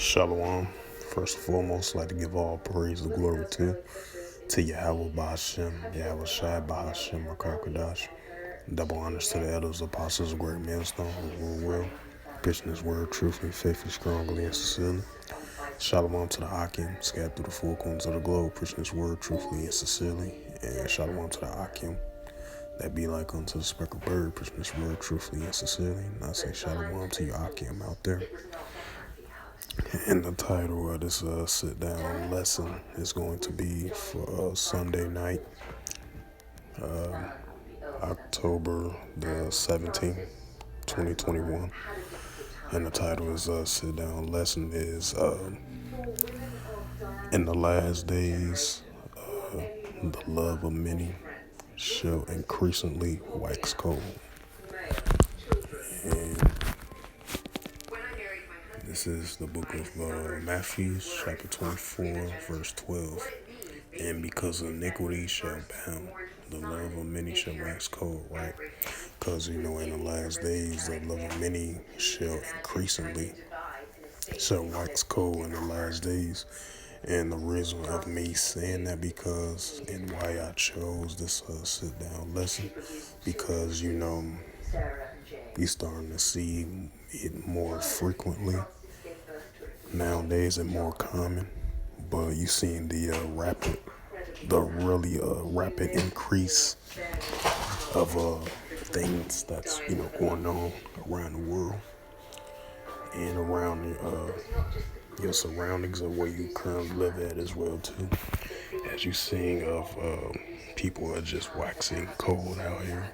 Shalom. First and foremost, I'd like to give all praise and glory to Yahweh Bahashem, Yahweh Shai Bahashem, Makakadash. Double honors to the elders, apostles, of great millstone, who rule well, preaching his word truthfully, faithfully, strongly, and sincerely. Shalom to the Akim, scattered through the four corners of the globe, preaching his word truthfully and sincerely. And shalom to the Akim, that be like unto the speckled bird, preaching his word truthfully and sincerely. And I say shalom to you Akim out there. And the title of this sit-down lesson is going to be for Sunday night, October the 17th, 2021. And the title is sit-down lesson is in the last days, the love of many shall increasingly wax cold. And this is the book of Matthew, chapter 24, verse 12. And because iniquity shall abound, the love of many shall wax cold, right? Because, in the last days, the love of many shall increasingly shall wax cold in the last days. And the reason of me saying that and why I chose this sit-down lesson, because, you're starting to see it more frequently nowadays and more common. But you seeing the really rapid increase of things that's going on around the world and around your surroundings of where you currently live at as well too. As you seeing of people are just waxing cold out here.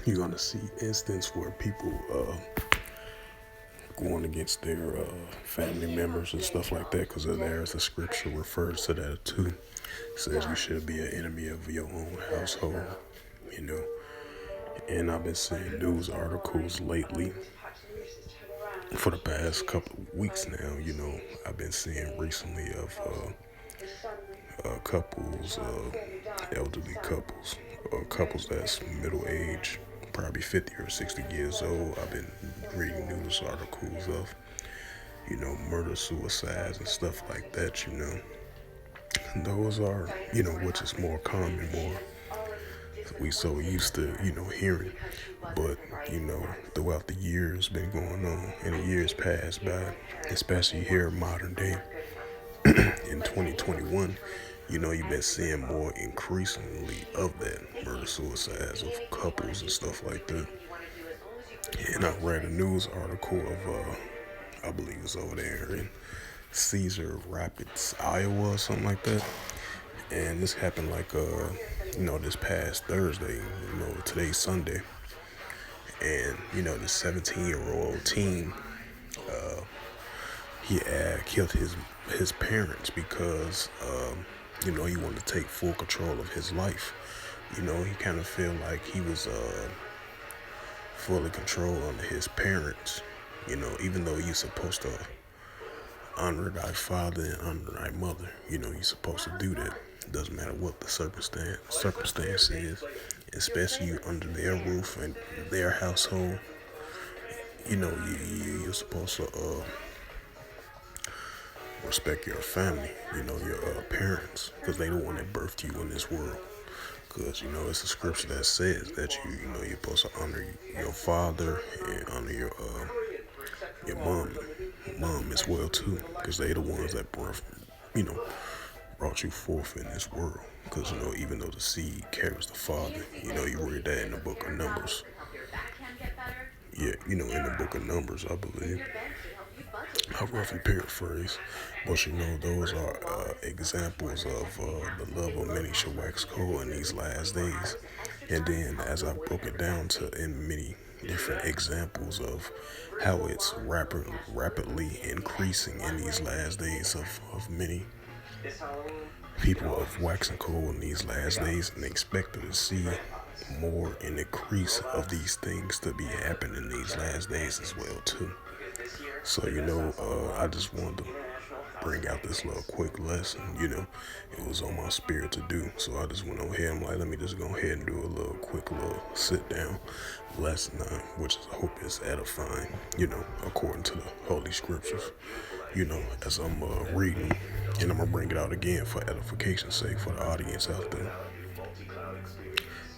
You're gonna see instances where people going against their family members and stuff like that, because there's the scripture refers to that too. It says you should be an enemy of your own household, And I've been seeing news articles lately for the past couple of weeks now. I've been seeing recently of couples, elderly couples, couples that's middle age, probably 50 or 60 years old. I've been reading news articles of, murder, suicides, and stuff like that, Those are, which is more common, more we so used to, hearing. But, throughout the years been going on, and the years passed by, especially here in modern day, in 2021, you've been seeing more increasingly of that murder suicides of couples and stuff like that. And I read a news article of I believe it's over there in Cedar Rapids, Iowa, or something like that. And this happened this past Thursday. Today's Sunday. And this 17-year-old teen, he had killed his parents because he wanted to take full control of his life. He kind of felt like he was fully controlled under his parents. Even though you're supposed to honor thy father and honor thy mother, you're supposed to do that. It doesn't matter what the circumstance is, especially you under their roof and their household. You're supposed to respect your family, your parents, because they the one that birthed you in this world. Because, it's a scripture that says that you're supposed to honor your father and honor your mom as well too, because they the ones that brought you forth in this world. Because, even though the seed carries the father, you read that in the book of Numbers. Yeah, in the book of Numbers, I believe. I roughly paraphrase, but those are examples of the love of many shall wax cold in these last days. And then as I broke it down in many different examples of how it's rapidly increasing in these last days of many people of waxing cold in these last days, and they expect to see more an increase of these things to be happening in these last days as well too. So I just wanted to bring out this little quick lesson. It was on my spirit to do. So I just went on ahead. I'm like, let me just go ahead and do a little quick little sit down lesson, which I hope is edifying, according to the Holy Scriptures, as I'm reading. And I'm going to bring it out again for edification's sake for the audience out there.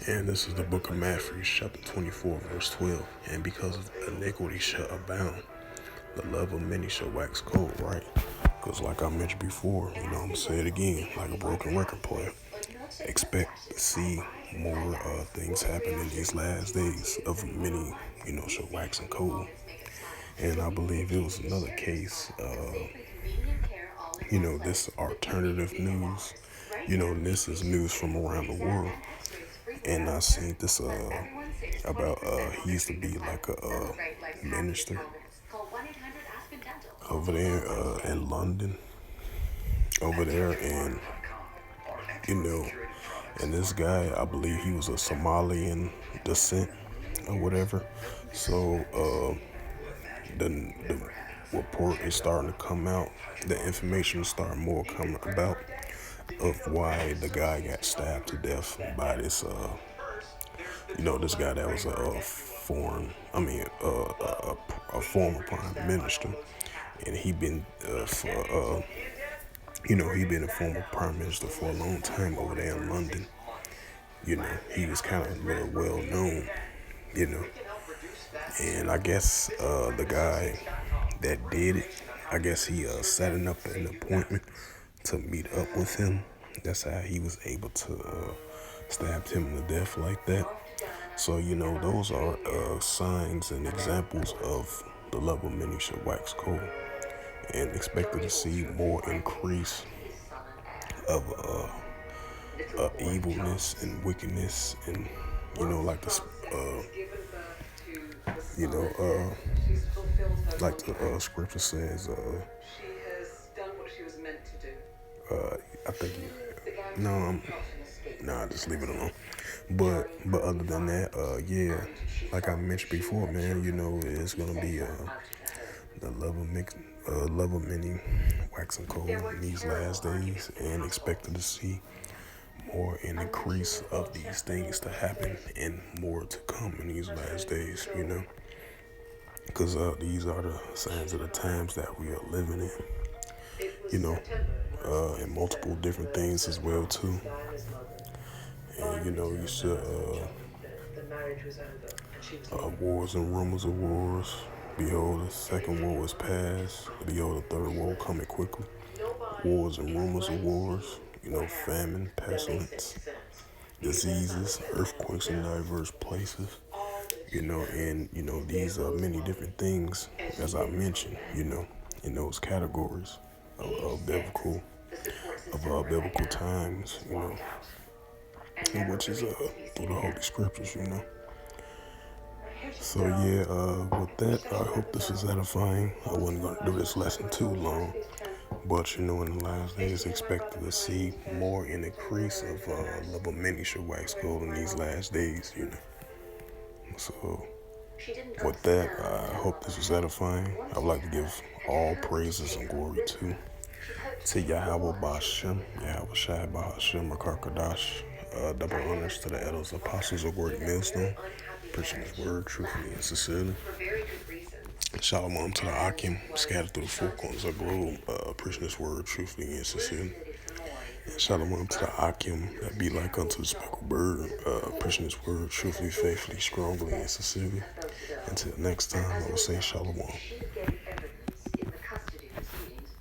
And this is the book of Matthew, chapter 24, verse 12. And because of iniquity shall abound, the love of many shall wax cold, right? Because like I mentioned before, I'm going to say it again, like a broken record player. Expect to see more things happen in these last days of many, shall wax and cold. And I believe it was another case, this alternative news, this is news from around the world. And I seen this about he used to be like a minister over there in London, over there, and and this guy, I believe he was a Somalian descent or whatever. So the report is starting to come out. The information is starting more coming about of why the guy got stabbed to death by this this guy that was a former prime minister, and he been he been a former prime minister for a long time over there in London. He was kind of well known, and I guess the guy that did it, I guess he setting up an appointment to meet up with him. That's how he was able to stab him to death like that. So, those are signs and examples of the love of many shall wax cold, and expected to see more increase of evilness and wickedness, and, like this, like the scripture says, I think, just leave it alone. But other than that, yeah, like I mentioned before, man, it's gonna be the love of many waxing cold in these last days, and expected to see more an increase of these things to happen and more to come in these last days, because these are the signs of the times that we are living in, and multiple different things as well too. And you should wars and rumors of wars. Behold, the second war was past. Behold, the third war coming quickly. Wars and rumors of wars. Famine, pestilence, diseases, earthquakes in diverse places. And these are many different things, as I mentioned. In those categories of biblical times. Which is through the Holy Scriptures. So yeah, with that, I hope this is edifying. I wasn't going to do this lesson too long, but in the last days, expected to see more an increase of love of many shall wax cold in these last days. So with that, I hope this was edifying. I would like to give all praises and glory to Yahweh Bashem, Yahweh Shai Bahashem, Makar Kadash. Double honors to the elders, apostles of Great Millstone, preaching His word truthfully and sincerely. Shalom to the Akim, scattered through the four corners of the globe, preaching His word truthfully and sincerely. And shalom to the Akim that be like unto the speckled bird, preaching His word truthfully, faithfully, strongly, and sincerely. Until next time, I will say shalom.